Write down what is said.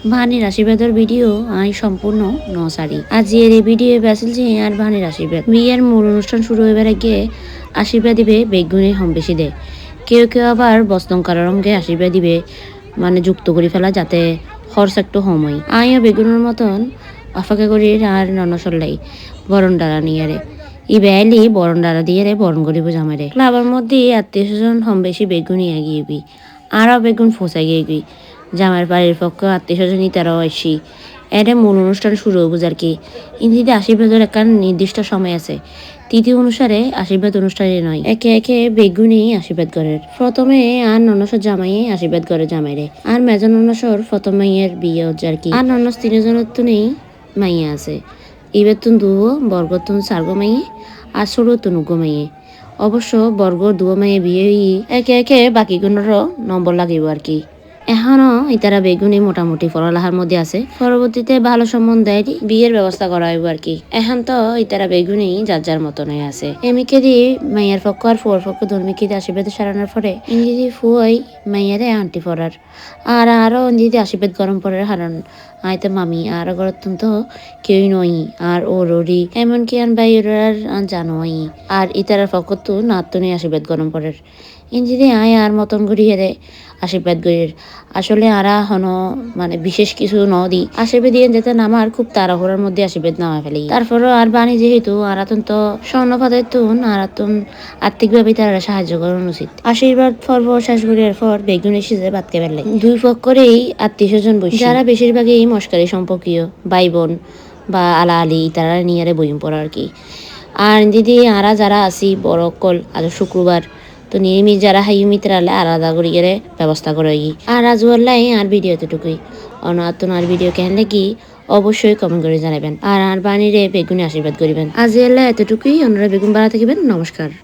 ভানির আশীর্বাদের ভিডিও আমি সম্পূর্ণ নসারি আজি এর এই ভিডিও বেসিলছি আর ভানির আশীর্বাদ বিয়ের মূল অনুষ্ঠান শুরু হইবার আগে আশীর্বাদ দিবে বেগুনি হম বেশি দে কেউ কেউ আবার বস্তঙ্কার রঙে আশীর্বাদ দিবে মানে যুক্ত করে ফেলা যাতে খরচ একটু সময় আইও বেগুনের মতন অপেক্ষা করি আর ননসল্লাই বরণ ডালা নিয়ে রে ই বেলি বরণ ডালা দিয়ে রে বরণ করিব জামাইরে ক্লাবের মধ্যে আত্মীয় স্বজন হম বেশি বেগুনি এগিয়েবি আরও বেগুন ফোসা গিয়ে জামাইয়ের বাড়ির পক্ষ আত্মীয় স্বজন তারাও আসি এটা মূল অনুষ্ঠান শুরু হবো আর কি ইন্দিতে আশীর্বাদের একটা নির্দিষ্ট সময় আছে তৃতীয় অনুসারে আশীর্বাদ অনুষ্ঠানে নয় একে একে বেগুনি আশীর্বাদ করে প্রথমে আর ননসর জামাইয়ে আশীর্বাদ করে জামাইরে আর মেজন ননসর প্রথম মাইয়ের বিয়ে হচ্ছে আর কি আর ননস তিনজনের তো নেই মাইয়া আছে এবার তুন দুও বর্গতুন সার্গ মাইয়ে আর ছোটো তুনুগো মাইয়ে অবশ্য বর্গ দুয়ো মাইয়ে বিয়ে একে একে বাকিগুলোরও নম্বর লাগিব আর কি এখনো ইতারা বেগুনি মোটামুটি পড়ালেখার মধ্যে আছে পরবর্তীতে ভালো সম্বন্ধ দেয় বিয়ের ব্যবস্থা করা হইব আর কি এখন তো ইতারা বেগুনি যার যার মতনই আছে এমিকে দি মাইয়ার পক্ষ আর ফুয়ার পক্ষ ধর্মিকে আশীর্বাদ সারানোর পরে ইংরেজি ফুয়াই মাইয়ারে আন্টি পড়ার আর আরো ইংরেজি আশীর্বাদ গরম পড়ার হারণ আইতে মামি আর গরতুন তো কেউই নই আর ওরই এমনকি আন বাইরার জানোই আর ইতারার পক্ষ তো নাতনি আশীর্বাদ গরম পড়ার ইঞ্জিদি আয় আর মতন ঘুরিয়ে রে আশীর্বাদ গরির আসলে আরা হন মানে বিশেষ কিছু ন দি আশীর্বাদ দিয়ে যেতে নামার খুব তাড়াহুড়ার মধ্যে আশীর্বাদ নামা ফেলি তারপরও আর বাণী যেহেতু আরাতন তো স্বর্ণপাতের তুন আরাতন আর্থিকভাবে তারা সাহায্য করানো উচিত আশীর্বাদ পর্ব শেষ করিয়ার পর বেগুনি সিজে বাতকে ফেললে দুই পক্ষরেই আত্মীয় স্বজন বসে যারা বেশিরভাগই মস্কারি সম্পর্কীয় ভাই বোন বা আলা আলি তারা নিয়ে বইম পড়া আর কি আর দিদি আরা যারা আসি বড় কল আজ শুক্রবার তো নিয়মিত যারা হাই মিত্রালে আলাদা করে গেলে ব্যবস্থা করে আর আজ বললাই আর ভিডিও এতটুকুই অনাতন আর ভিডিও কেন লাগি অবশ্যই কমেন্ট করে জানাবেন আর বাণীরে বেগুনি আশীর্বাদ করিবেন আজ এলে এতটুকুই অন্যরা বেগুন বাড়া থাকিবেন নমস্কার।